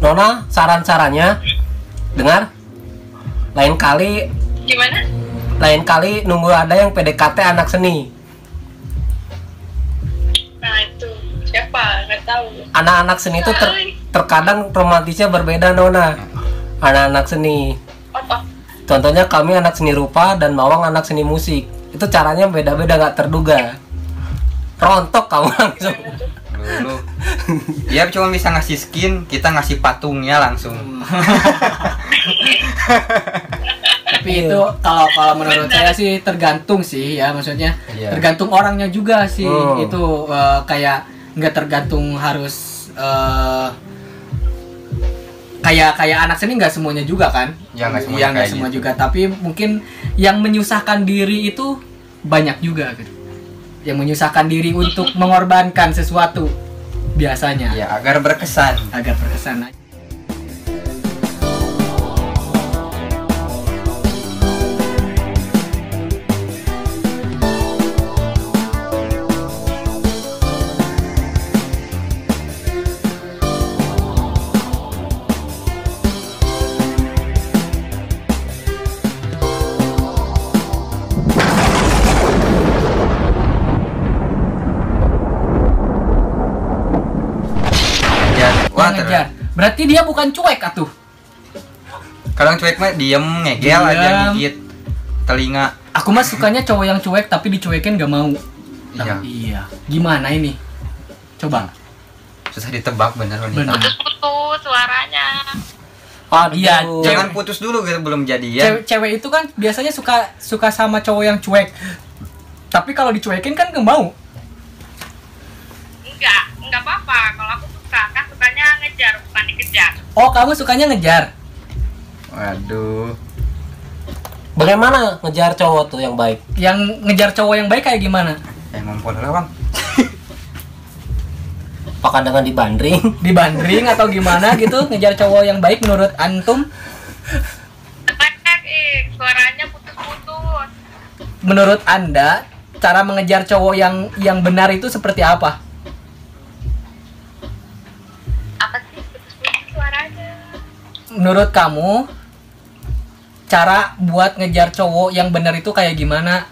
Nona saran-sarannya dengar. Lain kali nunggu ada yang PDKT anak seni. Nah itu siapa? Nggak tahu. Anak-anak seni itu terkadang romantisnya berbeda Nona. Anak-anak seni. Apa? Contohnya kami anak seni rupa dan Mawang anak seni musik. Itu caranya beda-beda nggak terduga. Rontok kamu langsung. Dulu. Dia cuma bisa ngasih skin, kita ngasih patungnya langsung. Tapi itu kalau menurut saya sih tergantung sih ya, maksudnya tergantung orangnya juga sih. Itu kayak nggak tergantung harus kayak anak seni nggak semuanya juga kan? Ya nggak semuanya, yang nggak semua gitu juga, tapi mungkin yang menyusahkan diri itu banyak juga gitu. Yang menyusahkan diri untuk mengorbankan sesuatu biasanya. Ya agar berkesan. Ngejar. Berarti dia bukan cuek atuh. Kalau yang cuek mah diem ngegel aja gigit telinga. Aku mah sukanya cowok yang cuek tapi dicuekin gak mau. Iya. Gimana ini? Coba. Susah ditebak bener wanita. Putus suaranya. Iya. Jangan putus dulu gitu belum jadian. Cewek itu kan biasanya suka sama cowok yang cuek. Tapi kalau dicuekin kan gak mau. Enggak apa-apa. Kalau aku suka, kan sukanya ngejar bukan dikejar. Oh, kamu sukanya ngejar? Waduh. Bagaimana ngejar cowok tuh yang baik? Yang ngejar cowok yang baik kayak gimana? Ngumpul lah bang. Apakah dengan dibandring? Dibandring atau gimana gitu? Ngejar cowok yang baik menurut antum? Suaranya putus-putus. Menurut Anda, cara mengejar cowok yang benar itu seperti apa? Apa sih putus-putus suaranya? Menurut kamu, cara buat ngejar cowok yang benar itu kayak gimana?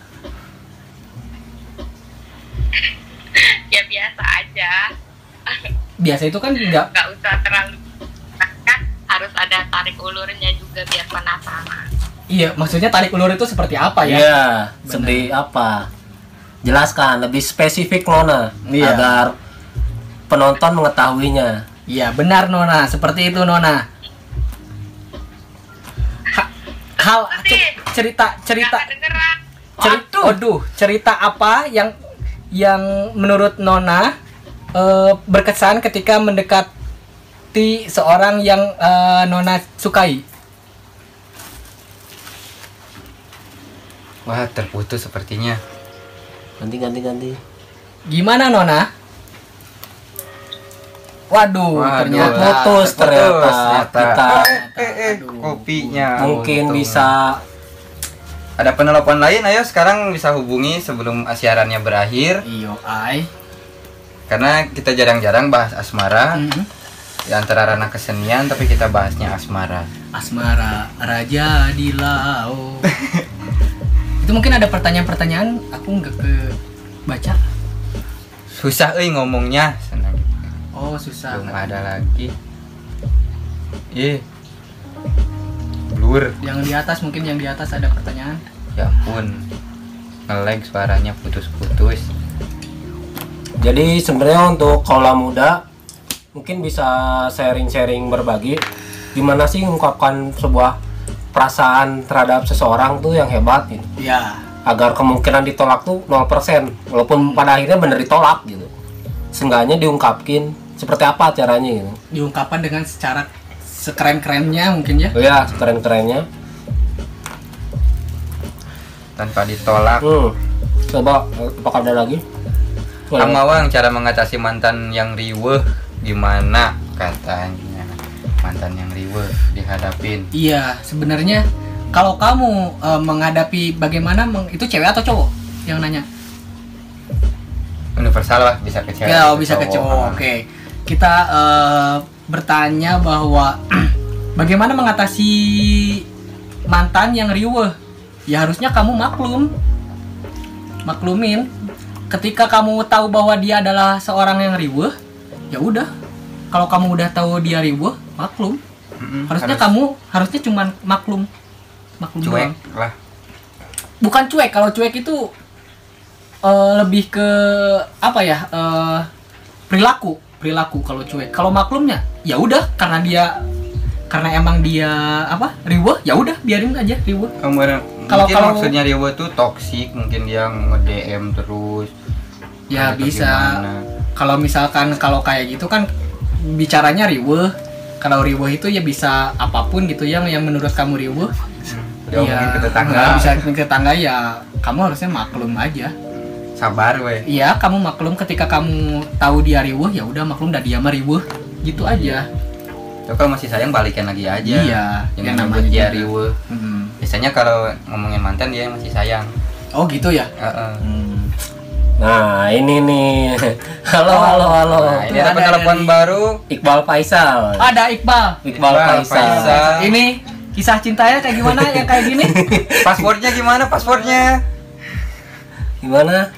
Ya biasa aja. Biasa itu kan nggak usah terlalu, kan harus ada tarik ulurnya juga biar penasaran. Iya, maksudnya tarik ulur itu seperti apa ya? Iya, seperti apa? Jelaskan lebih spesifik Nona, agar penonton mengetahuinya. Iya, benar Nona, seperti itu Nona. Cerita apa yang menurut Nona berkesan ketika mendekati seorang yang Nona sukai? Wah, terputus sepertinya. Ganti. Gimana Nona? Waduh, ternyata putus ternyata. Kita kopinya. Mungkin bisa ada penelpon lain, ayo sekarang bisa hubungi sebelum siarannya berakhir. Iyo, ay. Karena kita jarang-jarang bahas asmara. Di antara ranah kesenian, tapi kita bahasnya asmara. Asmara raja di laut. Itu mungkin ada pertanyaan-pertanyaan aku nggak baca. Susah ngomongnya. Senang. Oh, susah. Belum ada lagi. Blur. Yang di atas ada pertanyaan. Ya ampun. Nge-lag suaranya putus-putus. Jadi sebenarnya untuk kaula muda mungkin bisa sharing-sharing berbagi gimana sih mengungkapkan sebuah perasaan terhadap seseorang tuh yang hebat gitu. Iya. Agar kemungkinan ditolak tuh 0%, walaupun pada akhirnya bener ditolak gitu. Seenggaknya diungkapkin seperti apa caranya gitu. Diungkapkan dengan secara sekeren-kerennya mungkin ya. Oh ya, sekeren-kerennya. Tanpa ditolak. Coba apakah ada lagi? Amawang, cara mengatasi mantan yang riweuh gimana katanya? Mantan yang riweuh dihadapin. Iya, sebenarnya kalau kamu menghadapi bagaimana itu cewek atau cowok yang nanya? Universal lah, bisa ke cewek. Ya, bisa ke cowok. Oke. Kita bertanya bahwa bagaimana mengatasi mantan yang riweuh? Ya harusnya kamu maklumin. Ketika kamu tahu bahwa dia adalah seorang yang riweuh, ya udah. Kalau kamu udah tahu dia riweuh, maklum. Harusnya cuman maklum cuek doang. lah. Bukan cuek, kalau cuek itu lebih ke apa ya? Perilaku kalau cuek. Kalau maklumnya ya udah karena emang dia riweuh, ya udah biarin aja riweuh. Kalau maksudnya riweuh tuh toksik, mungkin dia nge-DM terus. Ya bisa. Kalau misalkan kalau kayak gitu kan bicaranya riweuh. Kalau riweuh itu ya bisa apapun gitu yang menurut kamu riweuh. Dia mungkin ke tetangga. Bisa ke tetangga, ya kamu harusnya maklum aja. Sabar weh. Iya, kamu maklum ketika kamu tahu dia riweuh, ya udah maklum, dah dia mah riweuh. Gitu aja. Tapi kalau masih sayang balikin lagi aja. Iya, yang namanya dia riweuh. Biasanya kalau ngomongin mantan dia masih sayang. Oh gitu ya? Nah ini nih. Halo. Nah, ini ada telepon baru. Iqbal Faisal. Ada Iqbal Faisal. Ini kisah cintanya kayak gimana yang kayak gini? Passwordnya gimana? Gimana?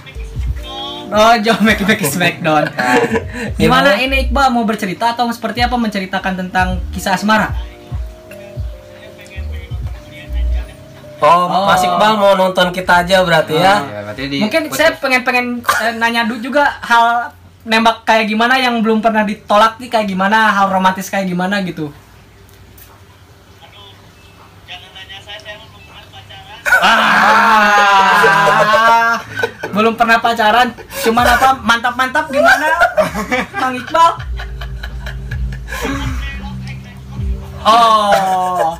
Oh, Joe Make Smackdown. Gimana ini Iqbal mau bercerita atau seperti apa, menceritakan tentang kisah asmara? Oh, Mas Iqbal mau nonton kita aja berarti ya? Iya, berarti Mungkin saya pengen nanya juga hal nembak kayak gimana yang belum pernah ditolak nih, kayak gimana, hal romantis kayak gimana gitu. Belum pernah pacaran, cuman mantap gimana, Bang Iqbal? Oh,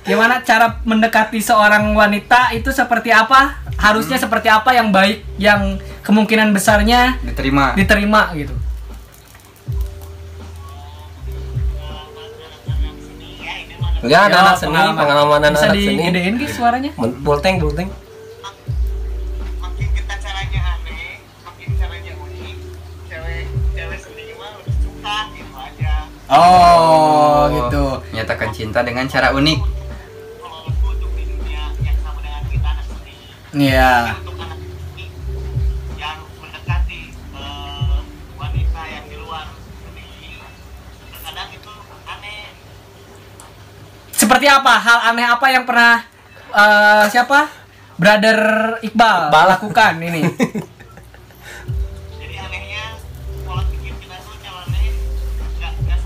gimana cara mendekati seorang wanita itu seperti apa? Harusnya seperti apa yang baik, yang kemungkinan besarnya diterima gitu. Ya, ada anak seni, pengalaman anak bisa seni. digedein guys suaranya. Bulteng. Makin kita caranya aneh, makin caranya unik, cewek seni mah lebih suka gitu aja. Oh, gitu. Menyatakan cinta dengan cara unik. Kalau untuk di dunia yang sama dengan kita anak seni, Iya. untuk anak seni yang mendekati wanita yang di luar seni, terkadang itu aneh. Seperti apa? Hal aneh apa yang pernah siapa? Brother Iqbal lakukan ini? Jadi anehnya pola pikir kita tuh calonnya nggak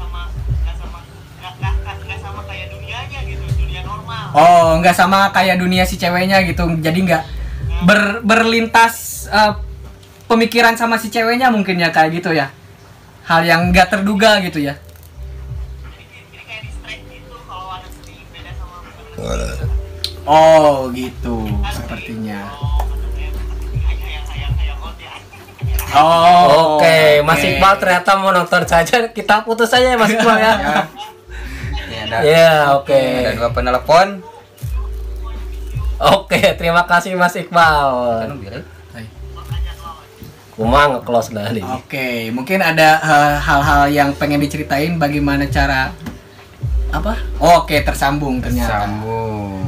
sama kayak dunianya gitu, dunia normal. Oh, nggak sama kayak dunia si ceweknya gitu. Jadi nggak berlintas pemikiran sama si ceweknya mungkin ya, kayak gitu ya. Hal yang nggak terduga gitu ya. Jadi kayak distract gitu kalau ada seni beda sama Oh, gitu sepertinya. Oh, Oke, Mas Iqbal ternyata mau nonton saja. Kita putus saja ya Mas Iqbal ya. Ya, oke. Ada 2 penelpon. Oke, terima kasih Mas Iqbal. Kumang nge-close dah nih. Oke, mungkin ada hal-hal yang pengen diceritain bagaimana cara apa? Oke, tersambung ternyata. Sambung.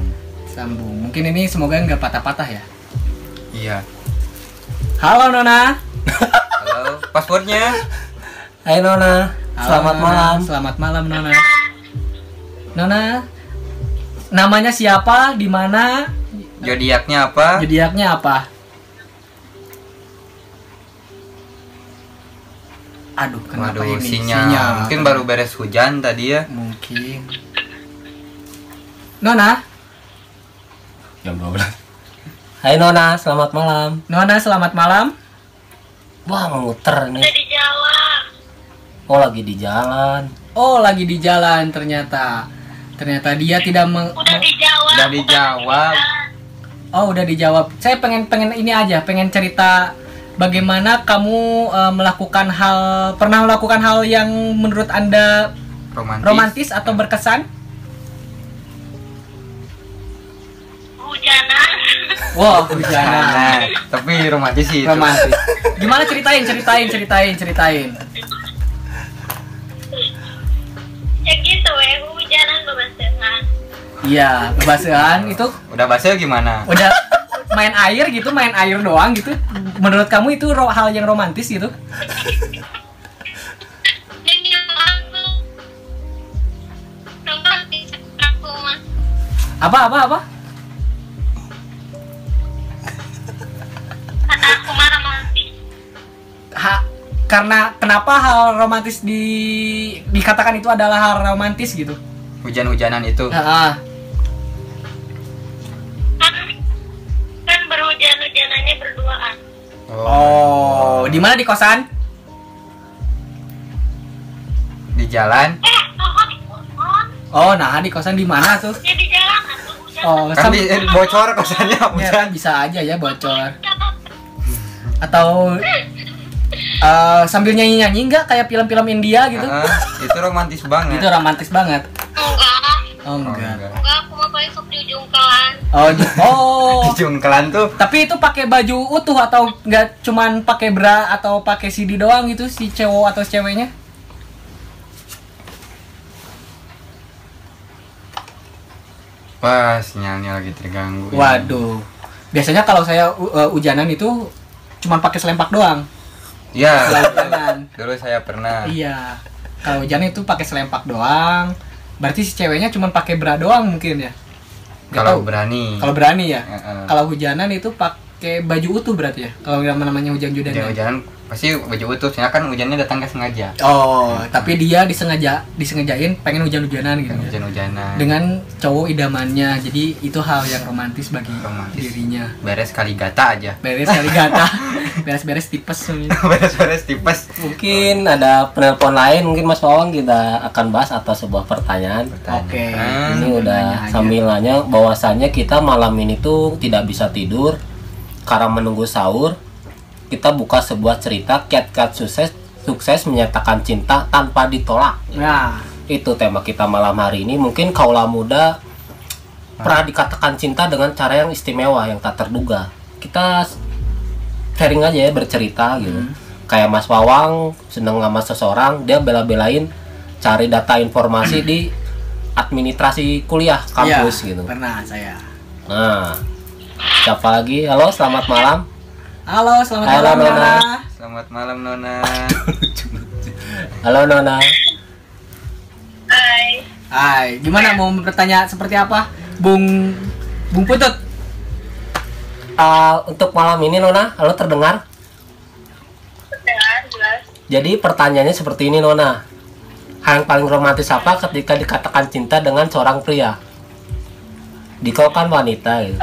Mungkin ini semoga nggak patah-patah ya. Iya. Halo Nona. Halo, passwordnya? Hai Nona. Selamat Halo, malam. Selamat malam Nona. Nona, namanya siapa? Di mana? Zodiaknya apa? Zodiaknya apa? Aduh, kenapa Waduh, ini? sinyal. Mungkin baru beres hujan tadi ya. Mungkin. Nona. Jam 12. Hai Nona, selamat malam. Nona, selamat malam. Wah, muter nih. Udah di Jawa. Oh, lagi di jalan. Oh, lagi di jalan ternyata. Ternyata dia tidak Udah dijawab. Udah dijawab. Oh, udah dijawab. Saya pengen ini aja, pengen cerita bagaimana kamu pernah melakukan hal yang menurut Anda romantis atau berkesan? Hujanan. Wow, hujanan. Nah, tapi romantis sih itu. Romantis. Gimana ceritain. Iya, basuhan itu Udah basuh gimana? udah main air gitu, main air doang gitu. Menurut kamu itu hal yang romantis gitu? Ini aku romantis aku mah. Apa? Kata aku mah romantis. Karena kenapa hal romantis dikatakan itu adalah hal romantis gitu? Hujan-hujanan itu. Heeh. Kan berhujan-hujanannya berduaan. Oh, di mana di kosan? Di jalan. Oh, nah di kosan di mana tuh? Ya di jalan atau hujan. Oh, Kan bocor kosannya ya, hujan. bisa aja ya bocor. Atau sambil nyanyi-nyanyi enggak kayak film-film India gitu? Itu romantis banget. Itu romantis banget. Enggak. Oh, enggak. Enggak, aku mah paling sok di ujung kelan. Oh. Di jungkelan tuh. Tapi itu pakai baju utuh atau enggak cuman pakai bra atau pakai CD doang gitu si cowok atau ceweknya? Wah, sinyalnya lagi terganggu. Waduh. Biasanya kalau saya hujanan itu cuman pakai selempak doang. Ya. Kalau hujanan. Dulu saya pernah. Iya. Kalau hujan itu pakai selempak doang. Berarti si ceweknya cuma pakai bra doang mungkin ya. Nggak Kalau tahu. berani. Kalau berani ya. Heeh. Kalau hujanan itu pakai baju utuh berarti ya. Kalau yang namanya hujan-hujanan. Hujan-hujanan pasti baju utuh. Soalnya kan hujannya datang ke sengaja. Oh, tapi dia disengajain pengen hujan-hujanan gitu. Ya. Hujan-hujanan. Dengan cowok idamannya. Jadi itu hal yang romantis bagi Romantis. dirinya. Beres kali gata aja. Beres kali gata. Beres-beres tipes. Beres-beres tipes. Mungkin ada penelpon lain, mungkin Mas Wawang kita akan bahas atas sebuah pertanyaan. Oke. Ini Nanya udah aja. sambil nanya bahwasannya kita malam ini tuh tidak bisa tidur karena menunggu sahur. Kita buka sebuah cerita kiat-kiat sukses menyatakan cinta tanpa ditolak. Nah, Itu tema kita malam hari ini. Mungkin kaula muda pernah dikatakan cinta dengan cara yang istimewa, yang tak terduga. Kita sharing aja ya, bercerita gitu. Kayak Mas Wawang seneng sama seseorang, dia bela-belain cari data informasi di administrasi kuliah kampus iya, gitu. Pernah saya. Nah, siapa lagi? Halo, selamat malam. Halo, selamat Halo, malam Nona. Nona. Selamat malam Nona. Halo Nona. Hai. Hai, gimana mau bertanya seperti apa? Bung Putut. Untuk malam ini Nona, halo terdengar? Dengar jelas. Jadi pertanyaannya seperti ini Nona. Hal yang paling romantis apa ketika dikatakan cinta dengan seorang pria? Dikau kan wanita gitu.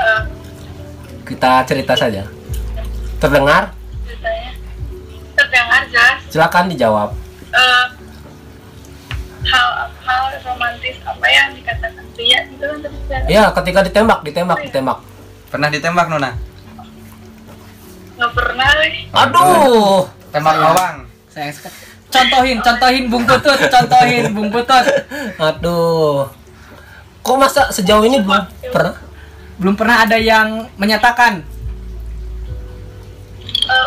Kita cerita saja. Terdengar? Ceritanya terdengar jelas. Silakan dijawab. Hal romantis apa yang dikatakan pria itu kan tadi saya Ya, ketika ditembak. Pernah ditembak Nona? nggak pernah weh. Aduh. Tembak Saya- bawang. Saya contohin Bung Putut, Aduh. Kok masa sejauh ini belum pernah? Belum pernah ada yang menyatakan.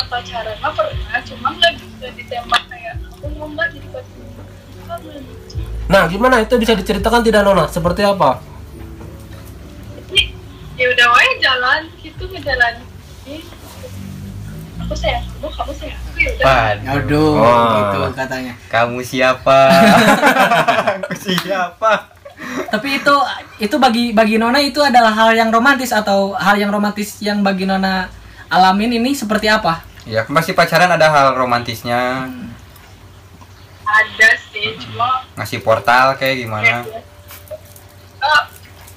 Pacaran mah pernah, cuma nggak bisa ditembak kayak aku mau nggak jadi pacaran. Nah, gimana itu bisa diceritakan tidak Nona? Seperti apa? Jadi ya udah wae jalan gitu ngejalanin. Aku sayang kamu sayang aku ya udah. Waduh. Aduh, Wah. gitu katanya. Kamu siapa? Aku siapa? Tapi itu bagi Nona itu adalah hal yang romantis atau hal yang romantis yang bagi Nona alamin ini seperti apa? Ya, masih pacaran ada hal romantisnya. Ada sih, cuma Ngasih portal kayak gimana?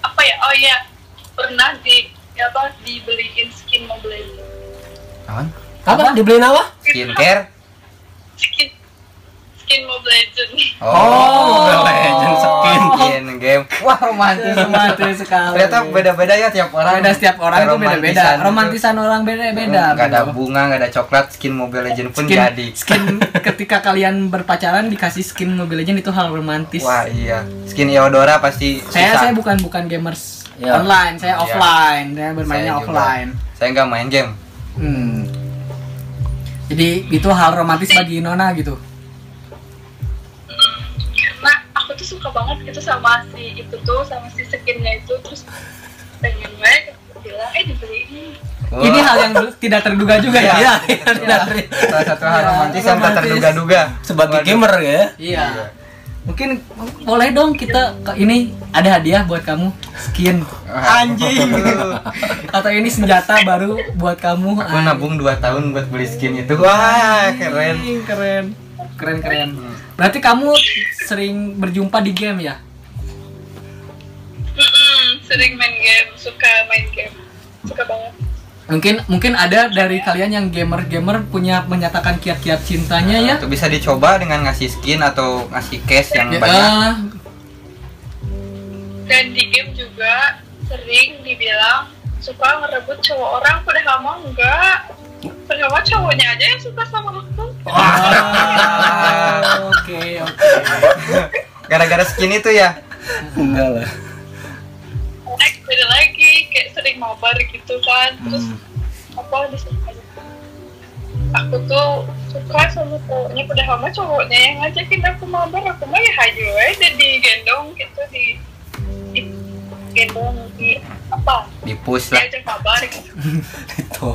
apa ya? Oh iya, pernah dibeliin skin Mobile Legends. Apaan? Apa? Dibeliin apa? Skincare? Skin Mobile Legends. Oh, Mobile Legends skin. Skin game. Wah, romantis. Romantis sekali. Ternyata beda-beda ya tiap orang. Beda setiap orang itu beda-beda. Romantisan itu. Romantisan orang beda-beda. Nggak ada bro. bunga, nggak ada coklat, skin Mobile Legends pun Skin, jadi. skin ketika kalian berpacaran dikasih skin Mobile Legends itu hal romantis. Wah iya, skin Eodora pasti Saya susah. bukan gamers Ya. online, saya Iya. offline, saya bermainnya Saya juga. offline. Saya nggak main game. Jadi itu hal romantis bagi Nona gitu. Karena aku tuh suka banget gitu sama si itu tuh, sama si skinnya itu, terus pengen banget bilang dibeliin. Ini hal yang tidak terduga juga ya. Iya, Salah satu hal romantis yang tak terduga-duga sebagai gamer ya. Iya. Mungkin boleh dong kita ini ada hadiah buat kamu, skin Anjing. atau ini senjata baru buat kamu. Aku nabung 2 tahun buat beli skin itu. Wah, keren. Keren. Berarti kamu sering berjumpa di game ya? Sering main game, suka main game, suka banget. Mungkin ada dari kalian yang gamer punya menyatakan kiat-kiat cintanya ya? Itu bisa dicoba dengan ngasih skin atau ngasih cash yang Ya, banyak. Dan di game juga sering dibilang suka ngerebut cowok orang, padahal mah enggak. Padahal mah cowoknya aja yang suka sama aku. Oke. Gara-gara skin itu ya. Enggak lah. Beda lagi, kayak sering mabar gitu kan. Terus apa disini aku tuh suka sama cowoknya, padahal mah cowoknya yang ngajakin aku mabar, aku mah ya hayu aja digendong gitu, di gendong di apa? Di push lah. Diajak mabar gitu. Itu.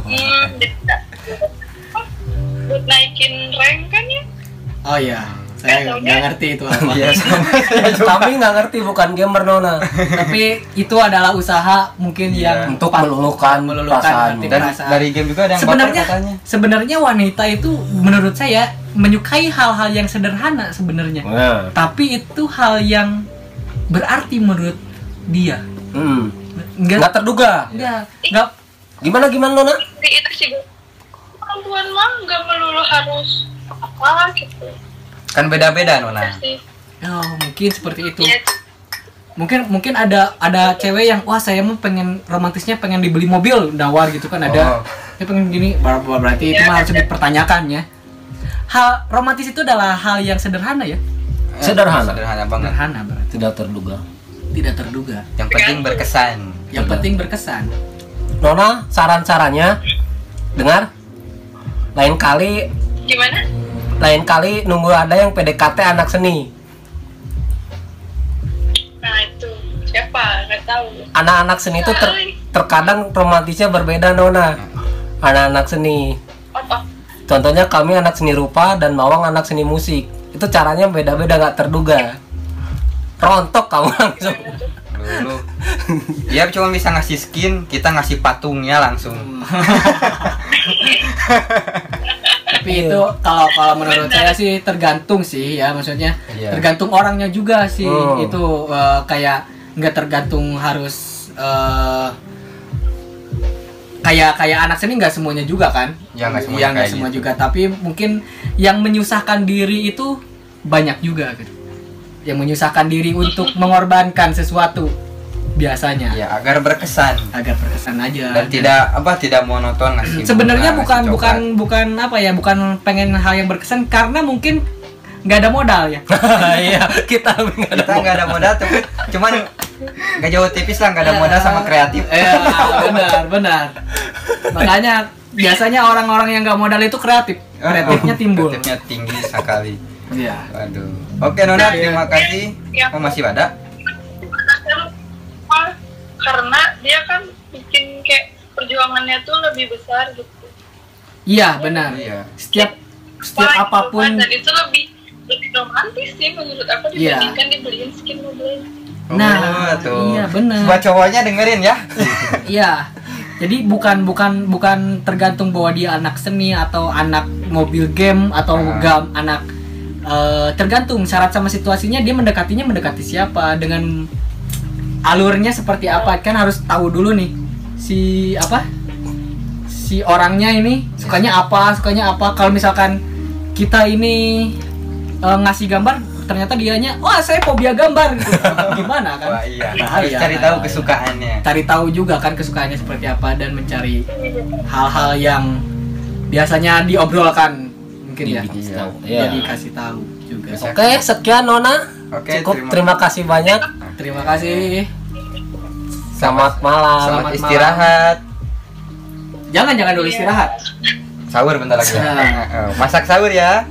Buat naikin rank kan ya? Oh iya, saya nggak ngerti itu apa. Iya, Kami nggak ngerti, bukan gamer Nona. Tapi itu adalah usaha mungkin Iya. yang Untuk meluluhkan perasaan. hati Dan perasaan. dari game juga ada yang Sebenarnya baper katanya. sebenarnya wanita itu menurut saya menyukai hal-hal yang sederhana sebenarnya. Nah. Tapi itu hal yang berarti menurut dia. Nggak terduga. Nggak Gimana Nona? Di itu sih perempuan mah nggak melulu harus apa gitu. Kan beda-beda Nona. Pasti. oh, mungkin seperti itu. Iya. Mungkin ada cewek yang wah saya mau pengen romantisnya pengen dibeli mobil nawar gitu kan ada. Oh. Dia pengen gini berarti itu mah harus dipertanyakan ya. Hal romantis itu adalah hal yang sederhana ya. Sederhana. Sederhana banget. Sederhana berarti. Tidak terduga. Tidak terduga. Yang penting berkesan. Yang penting berkesan. Nona, saran-sarannya dengar. Lain Gimana? kali nunggu ada yang PDKT anak seni. Nah itu siapa? Nggak tahu. Anak-anak seni itu terkadang romantisnya berbeda Nona. Anak-anak seni. Apa? Contohnya kami anak seni rupa dan Mawang anak seni musik. Itu caranya beda-beda, nggak terduga. Rontok kamu langsung. Dulu. Dia cuma bisa ngasih skin, kita ngasih patungnya langsung. Tapi itu kalau menurut saya sih tergantung sih ya, maksudnya Iya. tergantung orangnya juga sih. Oh. Itu kayak nggak tergantung harus kayak anak seni nggak semuanya juga kan? Ya, nggak semuanya Iya, nggak kayak semua gitu. juga. Tapi mungkin yang menyusahkan diri itu banyak juga gitu. Yang menyusahkan diri untuk mengorbankan sesuatu biasanya Ya, agar berkesan agar berkesan aja. dan tidak monoton ngasih. Sebenarnya bunga, ngasih coklat. bukan apa ya, bukan pengen hal yang berkesan karena mungkin nggak ada modal ya. Iya, kita Kita nggak ada modal, tapi cuman nggak jauh tipis lah, nggak ada modal sama kreatif. Benar. Makanya biasanya orang-orang yang nggak modal itu kreatifnya timbul. Kreatifnya tinggi sekali. Iya. Waduh. Oke Nona, terima kasih. Ya. Oh, masih ada? Karena dia kan bikin kayak perjuangannya tuh lebih besar gitu. Iya, benar. Iya. Setiap Wah, apapun dan itu lebih romantis sih menurut aku Iya. dibandingkan dibeliin skin mobil. Nah, tuh. iya, benar. Buat cowoknya dengerin ya. Iya. Jadi bukan tergantung bahwa dia anak seni atau anak mobil game atau anak tergantung syarat sama situasinya, dia mendekati siapa, dengan alurnya seperti apa, kan harus tahu dulu nih si orangnya ini sukanya apa. Kalau misalkan kita ini ngasih gambar ternyata dianya saya fobia gambar gitu. Gimana kan? Wah, iya. Bahaya, Harus cari tahu bahaya. kesukaannya. Cari tahu juga kan kesukaannya seperti apa dan mencari hal-hal yang biasanya diobrolkan mungkin ya. Iya. Jadi kasih tahu juga. Oke, sekian Nona. Oke, Cukup, terima kasih banyak. Terima kasih. Selamat malam. Selamat Selamat istirahat. Jangan dulu istirahat. Sahur bentar lagi. Nah. Masak sahur ya.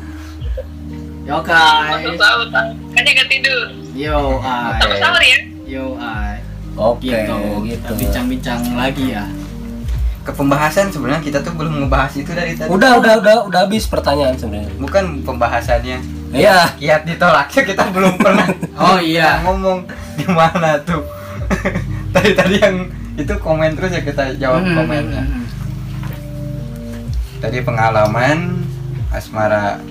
Oke. Tahu kan dia nggak tidur. Yo, Sama sahur ya. Yo, Oke, gitu. gitu. Kita bincang-bincang lagi ya. Ke pembahasan sebenarnya kita tuh belum ngebahas itu dari tadi. Udah habis pertanyaan sebenarnya. Bukan pembahasannya. Iya. Kiat ditolaknya kita belum pernah. Oh iya. Ngomong gimana tuh. Tadi yang itu komen terus ya kita jawab komennya. Tadi pengalaman asmara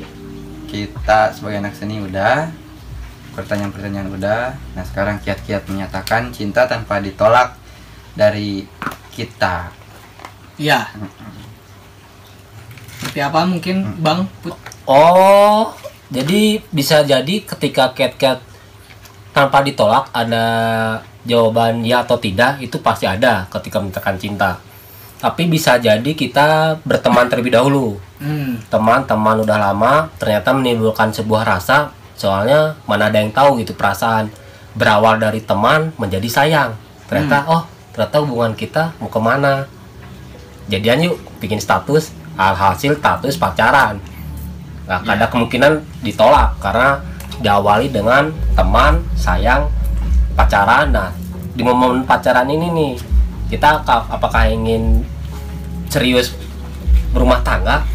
kita sebagai anak seni udah, pertanyaan-pertanyaan udah. Nah sekarang kiat-kiat menyatakan cinta tanpa ditolak dari kita. Iya. Seperti apa mungkin Bang Put? Oh, jadi bisa jadi ketika cat tanpa ditolak ada jawaban ya atau tidak, itu pasti ada ketika menyatakan cinta. Tapi bisa jadi kita berteman terlebih dahulu. Teman-teman udah lama, ternyata menimbulkan sebuah rasa. Soalnya mana ada yang tahu gitu perasaan berawal dari teman menjadi sayang. Ternyata hubungan kita mau kemana? Jadian yuk, bikin status, alhasil status pacaran. Nah, ada kemungkinan ditolak karena diawali dengan teman, sayang, pacaran. Nah, di momen pacaran ini nih, kita apakah ingin serius berumah tangga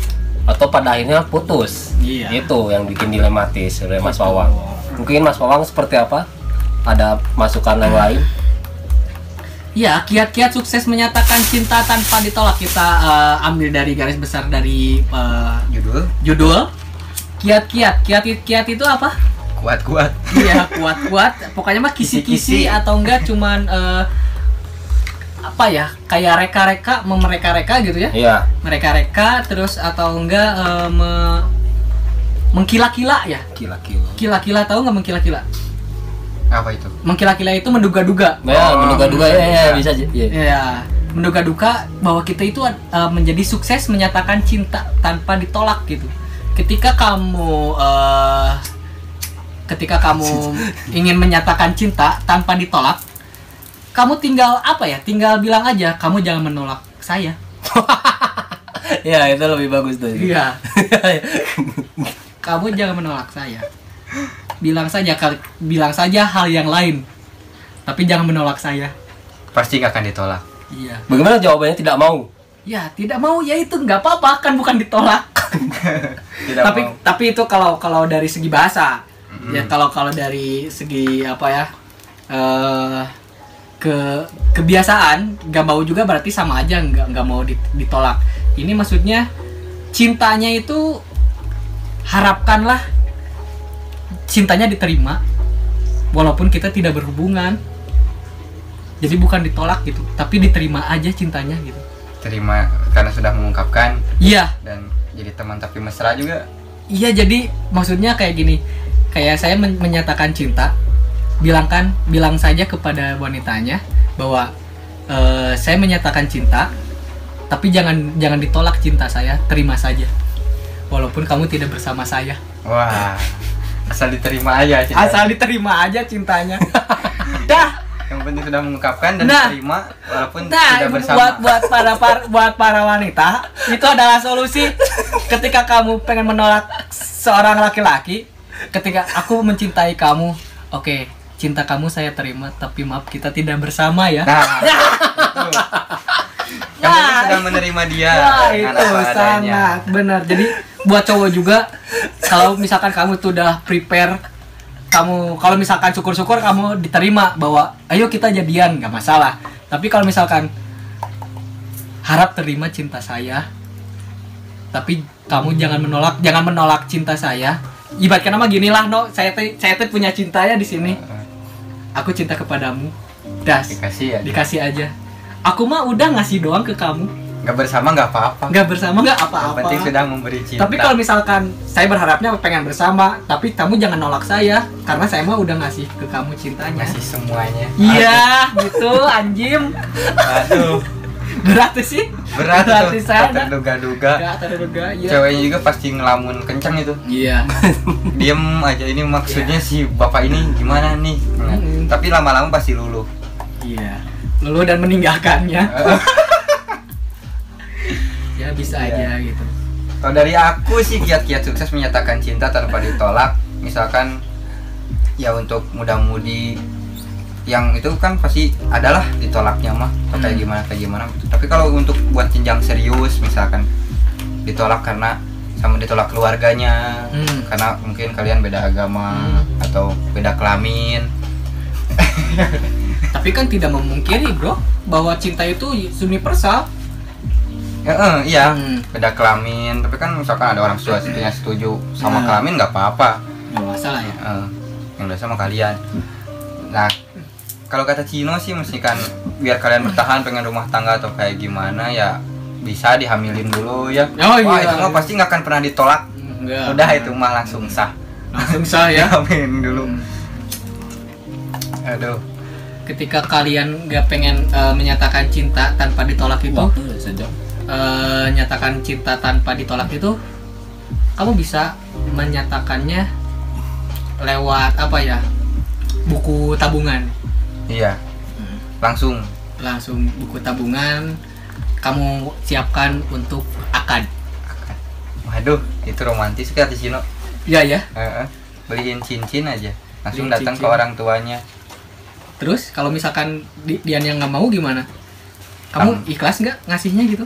atau pada akhirnya putus? Iya. Itu yang bikin dilematis oleh Mas Wawang. Mungkin Mas Wawang seperti apa? Ada masukan yang lain? Ya, kiat-kiat sukses menyatakan cinta tanpa ditolak kita ambil dari garis besar dari judul. Kiat itu apa? Kuat-kuat. Iya, kuat-kuat. Pokoknya mah kisi-kisi atau enggak cuman apa ya? Kayak reka-reka, memereka-reka gitu ya. Iya. Mereka-reka terus atau enggak mengkila-kila ya? Kila-kila tahu nggak mengkila-kila? Apa itu? Mengkila-kila itu menduga-duga. Ya, menduga-duga ya, bisa. Ya, menduga-duga bahwa kita itu menjadi sukses menyatakan cinta tanpa ditolak gitu. Ketika kamu ingin menyatakan cinta tanpa ditolak, kamu tinggal apa ya? Tinggal bilang aja, kamu jangan menolak saya. Ya, itu lebih bagus tuh. Iya. Kamu jangan menolak saya. Bilang saja hal yang lain, tapi jangan menolak saya. Pasti nggak akan ditolak. Iya. Bagaimana jawabannya tidak mau? Ya tidak mau ya itu nggak apa-apa kan bukan ditolak. Tidak mau. Tapi itu kalau dari segi bahasa. Ya kalau dari segi apa ya kebiasaan nggak mau juga berarti sama aja nggak mau ditolak. Ini maksudnya cintanya itu harapkanlah cintanya diterima walaupun kita tidak berhubungan. Jadi bukan ditolak gitu, tapi diterima aja cintanya gitu. Terima karena sudah mengungkapkan. Iya. Dan jadi teman tapi mesra juga. Iya, jadi maksudnya kayak gini. Kayak saya menyatakan cinta, bilang saja kepada wanitanya bahwa saya menyatakan cinta, tapi jangan ditolak cinta saya, terima saja. Walaupun kamu tidak bersama saya. Wah. Asal diterima aja cintanya. Asal diterima aja cintanya. Dah. Yang penting sudah mengungkapkan dan diterima walaupun tidak bersama. buat para wanita itu adalah solusi ketika kamu pengen menolak seorang laki-laki. Ketika aku mencintai kamu, oke, cinta kamu saya terima, tapi maaf kita tidak bersama ya. Nah, kamu sudah menerima dia. Wah, dengan itu apa adanya. sangat benar. Jadi buat cowok juga, kalau misalkan kamu tuh udah prepare, kalau misalkan syukur-syukur kamu diterima bahwa ayo kita jadian, nggak masalah. Tapi kalau misalkan harap terima cinta saya, tapi kamu jangan menolak cinta saya. Ibaratkan nama gini lah, no, saya tuh punya cintanya di sini. Aku cinta kepadamu. Das. Dikasih aja. Aku mah udah ngasih doang ke kamu. Nggak bersama nggak apa-apa. Nggak bersama nggak Yang apa-apa. penting sudah memberi cinta. Tapi kalau misalkan saya berharapnya pengen bersama, tapi kamu jangan nolak saya karena saya mah udah ngasih ke kamu cintanya. Ngasih semuanya. Iya, gitu anjim. Aduh. Berat sih. Berat tuh. saya. Terduga-duga. Enggak terduga, iya. Ceweknya juga pasti ngelamun kencang itu. Iya. Diem aja, ini maksudnya si bapak ini gimana nih. Nah, tapi lama-lama pasti luluh. Iya. Luluh dan meninggalkannya. Ya bisa aja gitu. Kalau dari aku sih kiat-kiat sukses menyatakan cinta tanpa ditolak. Misalkan ya untuk muda-mudi yang itu kan pasti adalah ditolaknya mah atau kayak gimana. Tapi kalau untuk buat jenjang serius misalkan ditolak karena sama ditolak keluarganya, karena mungkin kalian beda agama atau beda kelamin. Tapi kan tidak memungkiri bro bahwa cinta itu universal. Iya, beda kelamin. Tapi kan misalkan ada orang tua setuju sama kelamin nggak apa-apa. Nggak masalah ya. Yang udah sama kalian. Nah, kalau kata Cino sih mesti kan biar kalian bertahan pengen rumah tangga atau kayak gimana ya bisa dihamilin dulu ya. Oh, wah iya, itu mah pasti nggak akan pernah ditolak. Enggak. Udah itu mah langsung sah. Langsung sah ya. Dihamilin dulu. Aduh. Ketika kalian nggak pengen menyatakan cinta tanpa ditolak itu, nyatakan cinta tanpa ditolak itu, kamu bisa menyatakannya lewat apa ya? Buku tabungan. Iya. Langsung Buku tabungan kamu siapkan untuk akad. Waduh, itu romantis kan di Cino. Iya ya. Beliin cincin aja. Langsung Beliin datang cincin. ke orang tuanya. Terus kalau misalkan Dian yang nggak mau gimana? Kamu ikhlas nggak ngasihnya gitu?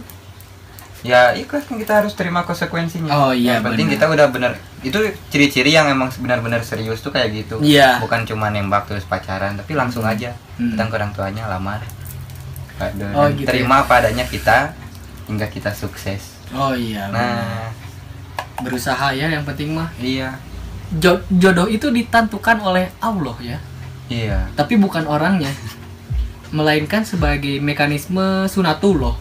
Ya ikhlas kan, kita harus terima konsekuensinya. Oh iya, yang penting benar. kita udah bener. Itu ciri-ciri yang emang benar-benar serius tuh kayak gitu. Iya. Bukan cuma nembak terus pacaran, tapi langsung aja datang ke orang tuanya lamar. Aduh, Oh, dan gitu terima apa adanya kita hingga kita sukses. Oh iya. Nah, Berusaha ya yang penting mah. iya. Jodoh itu ditentukan oleh Allah ya. Iya. Tapi bukan orangnya. Melainkan sebagai mekanisme sunatullah.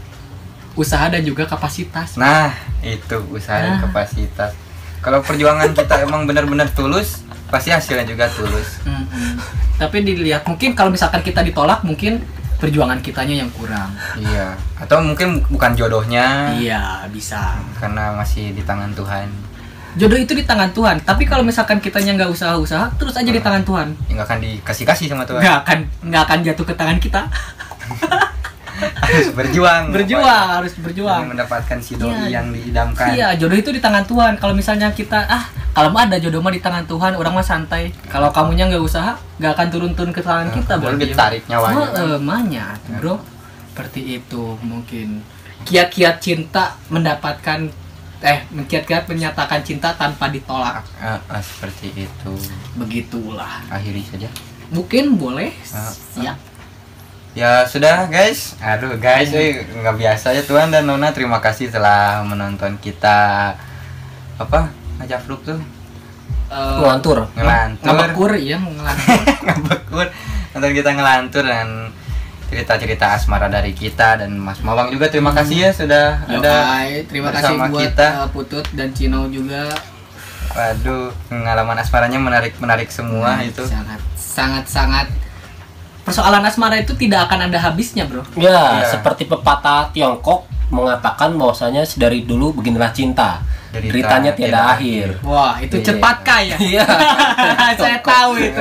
Usaha dan juga kapasitas. Nah, itu usaha dan kapasitas. Kalau perjuangan kita emang benar-benar tulus, pasti hasilnya juga tulus. Tapi dilihat mungkin kalau misalkan kita ditolak mungkin perjuangan kitanya yang kurang. Iya. Atau mungkin bukan jodohnya. Iya, bisa. Karena masih di tangan Tuhan. Jodoh itu di tangan Tuhan. Tapi kalau misalkan kitanya nggak usaha-usaha, terus aja di tangan Tuhan. Nggak akan dikasih sama Tuhan. Nggak akan jatuh ke tangan kita. Harus berjuang. Harus berjuang. Demi mendapatkan si doi Iya. yang diidamkan. Iya, jodoh itu di tangan Tuhan. Kalau misalnya kita kalau mah ada jodoh mah di tangan Tuhan, orang mah santai. Kalau kamunya nggak usaha, nggak akan turun-turun ke tangan kita. Baru berarti. ditarik nyawanya. Manyat, bro. Seperti itu mungkin. Kiat-kiat cinta mendapatkan kiat-kiat menyatakan cinta tanpa ditolak. Seperti itu. Begitulah. Akhiri saja. Mungkin boleh. Siap. Ya sudah guys. Aduh guys, nggak biasa ya Tuhan dan Nona. Terima kasih telah menonton kita. Apa? Ngajafluk tuh. Ngelantur. Ngebekur, iya ngelantur. Ngebekur. Nonton kita ngelantur dan cerita-cerita asmara dari kita dan Mas Mawang juga. Terima kasih ya sudah ada Terima kasih bersama buat kita. Putut dan Cino juga. Waduh, pengalaman asmaranya menarik semua itu. Sangat persoalan asmara itu tidak akan ada habisnya, bro. Ya, Iya. seperti pepatah Tiongkok mengatakan bahwasanya dari dulu beginilah cinta. Derita Deritanya tiada tiada akhir. Wah, itu Iya. cepat kaya. Iya. Saya tahu itu.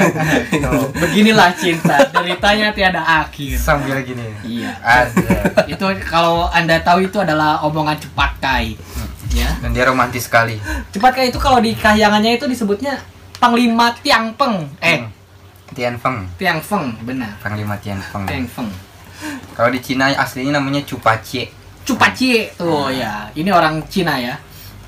Beginilah cinta, deritanya tiada akhir. Sambil gini. Iya. Ada. Itu kalau Anda tahu itu adalah omongan cepat kai. Ya. Dan dia romantis sekali. Cepat kai itu kalau di kahyangannya itu disebutnya Panglima Tiang Peng. Tian Feng. Tiang Feng, benar. Panglima Tian Feng. Tiang Feng. Kalau di Cina aslinya namanya Cupacie. Cupacie tuh ya. Ini orang Cina ya.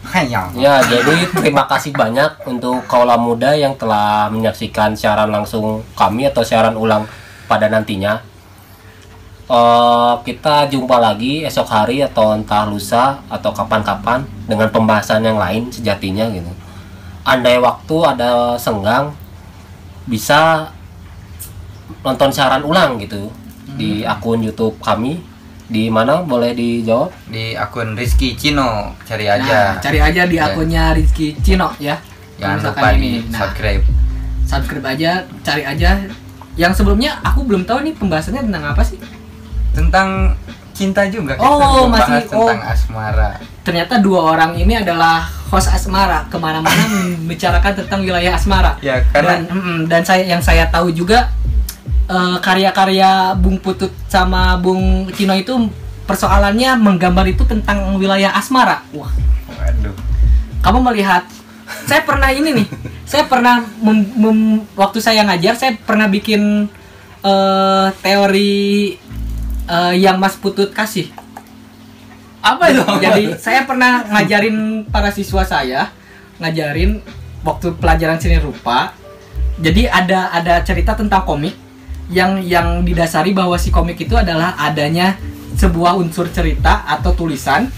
Hayang. Ya, jadi terima kasih banyak untuk kaula muda yang telah menyaksikan siaran langsung kami atau siaran ulang pada nantinya. Kita jumpa lagi esok hari atau entah lusa atau kapan-kapan dengan pembahasan yang lain sejatinya gitu. Andai waktu ada senggang, bisa nonton siaran ulang gitu di akun YouTube kami. Di mana boleh dijawab? Di akun Rizky Cino, cari aja. Nah, cari aja di akunnya Rizky Cino ya. Jangan Misalkan lupa ini. di subscribe. Subscribe aja, cari aja. Yang sebelumnya aku belum tahu nih pembahasannya tentang apa sih. Tentang cinta juga. Oh, Kita masih- bahas tentang asmara. Ternyata dua orang ini adalah host asmara, kemana-mana membicarakan tentang wilayah asmara. Ya, karena Dan yang saya tahu juga karya-karya Bung Putut sama Bung Cino itu persoalannya menggambar itu tentang wilayah asmara. Wah, waduh. kamu melihat, saya pernah ini nih saya pernah waktu saya ngajar saya pernah bikin teori yang Mas Putut kasih. Apa itu? Jadi saya pernah ngajarin para siswa saya, ngajarin waktu pelajaran seni rupa. Jadi ada cerita tentang komik yang didasari bahwa si komik itu adalah adanya sebuah unsur cerita atau tulisan.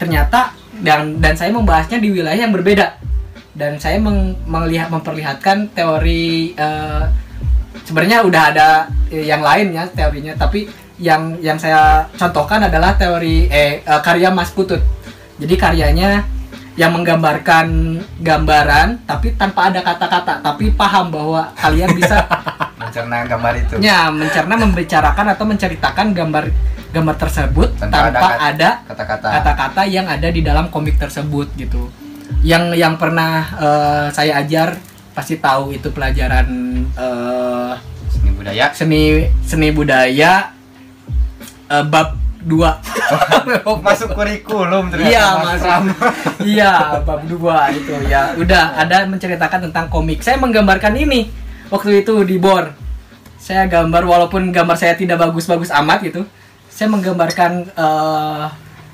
Ternyata dan saya membahasnya di wilayah yang berbeda. Dan saya memperlihatkan teori sebenarnya udah ada yang lain ya teorinya, tapi yang saya contohkan adalah teori karya Mas Putut. Jadi karyanya yang menggambarkan gambaran tapi tanpa ada kata-kata, tapi paham bahwa kalian bisa mencerna gambar itu. Ya, membicarakan atau menceritakan gambar tersebut tanpa ada kata-kata yang ada di dalam komik tersebut gitu. Yang pernah saya ajar pasti tahu itu pelajaran seni budaya bab 2. Masuk kurikulum ternyata. Iya, masuk. Iya, bab 2 itu ya. Udah ada menceritakan tentang komik. Saya menggambarkan ini waktu itu di BOR. Saya gambar walaupun gambar saya tidak bagus-bagus amat gitu. Saya menggambarkan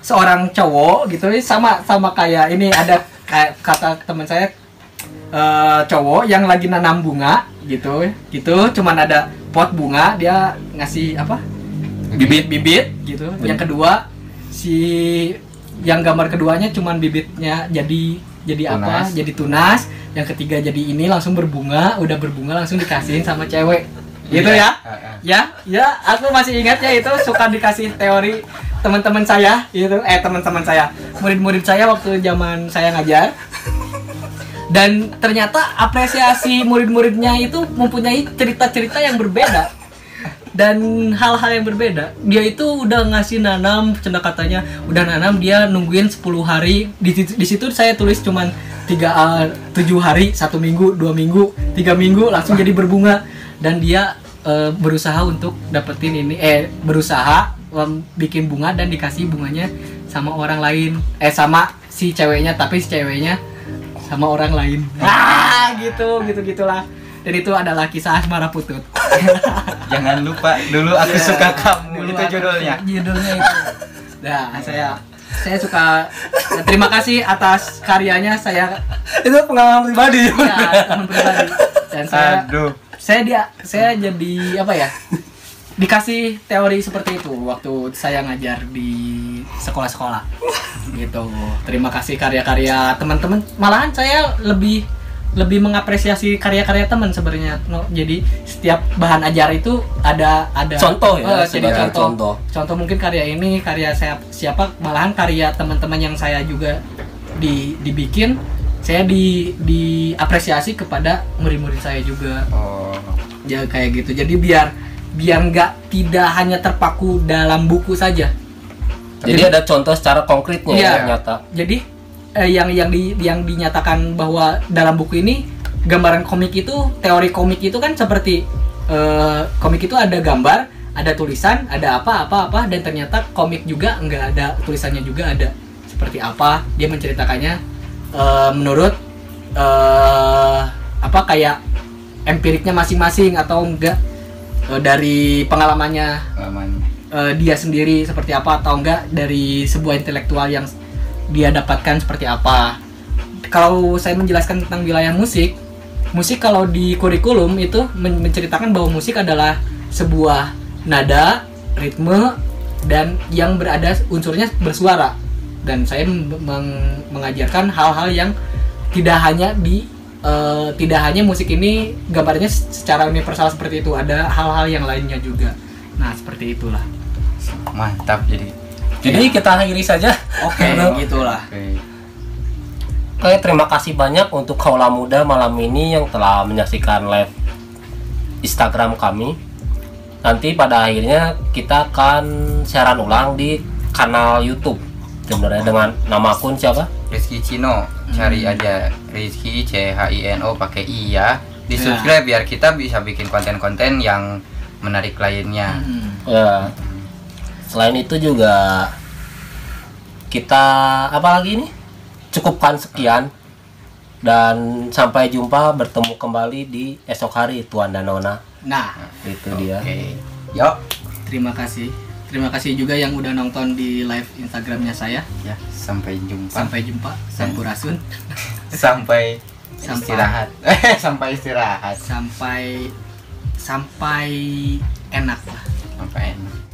seorang cowok gitu sama kayak ini ada kata teman saya cowok yang lagi nanam bunga gitu cuman ada pot bunga, dia ngasih apa bibit gitu. Yang kedua yang gambar keduanya cuman bibitnya jadi tunas. Jadi tunas. Yang ketiga jadi ini langsung berbunga, udah berbunga langsung dikasihin sama cewek gitu ya. Ya aku masih ingatnya itu suka dikasih teori teman-teman saya gitu, teman-teman saya, murid-murid saya waktu zaman saya ngajar. Dan ternyata apresiasi murid-muridnya itu mempunyai cerita-cerita yang berbeda dan hal-hal yang berbeda. Dia itu udah ngasih nanam, cenda katanya udah nanam, dia nungguin 10 hari. Di situ saya tulis cuman 7 hari, 1 minggu, 2 minggu, 3 minggu langsung jadi berbunga. Dan dia berusaha untuk dapetin ini, berusaha bikin bunga dan dikasih bunganya sama orang lain, sama si ceweknya, tapi si ceweknya sama orang lain. Gitulah. Dan itu adalah kisah asmara Putut. Jangan lupa dulu aku suka kamu. Itu judulnya. Judulnya itu. Nah, saya suka. Terima kasih atas karyanya. Itu pengalaman pribadi. Ya, pengalaman pribadi. Dan saya jadi apa ya? Dikasih teori seperti itu waktu saya ngajar di sekolah-sekolah gitu. Terima kasih karya-karya teman-teman. Malahan saya lebih mengapresiasi karya-karya teman sebenarnya. Jadi setiap bahan ajar itu ada contoh ya, jadi contoh mungkin karya ini karya siapa, malahan karya teman-teman yang saya juga dibikin, saya diapresiasi kepada murid-murid saya juga. Ya kayak gitu. Jadi biar tidak hanya terpaku dalam buku saja. Jadi ada contoh secara konkretnya ya, nyata. Jadi yang dinyatakan bahwa dalam buku ini gambaran komik itu, teori komik itu kan seperti komik itu ada gambar, ada tulisan, ada apa dan ternyata komik juga nggak ada tulisannya, juga ada seperti apa dia menceritakannya menurut kayak empiriknya masing-masing atau enggak dari pengalamannya dia sendiri seperti apa, atau enggak dari sebuah intelektual yang dia dapatkan seperti apa. Kalau saya menjelaskan tentang wilayah musik kalau di kurikulum itu menceritakan bahwa musik adalah sebuah nada, ritme, dan yang berada unsurnya bersuara. Dan saya mengajarkan hal-hal yang tidak hanya musik ini gambarnya secara universal seperti itu, ada hal-hal yang lainnya juga. Nah, seperti itulah. Mantap. Jadi kita akhiri saja. Oke, gitulah. Oke, terima kasih banyak untuk kaula muda malam ini yang telah menyaksikan live Instagram kami. Nanti pada akhirnya kita akan siaran ulang di kanal YouTube. Sebenarnya dengan nama akun siapa? Rizky Cino. Cari aja Rizky CHINO pakai I ya. Di subscribe biar kita bisa bikin konten-konten yang menarik lainnya. Ya. Selain itu juga kita apa lagi nih? Cukupkan sekian. Dan sampai jumpa, bertemu kembali di esok hari Tuan dan Nona. Nah, Itu dia. oke. Yuk. Terima kasih. Terima kasih juga yang udah nonton di live Instagramnya saya. Ya, sampai jumpa. Sampai jumpa. Sampurasun. Sampai Sampai- istirahat. Sampai istirahat. Sampai enak lah. Sampai enak.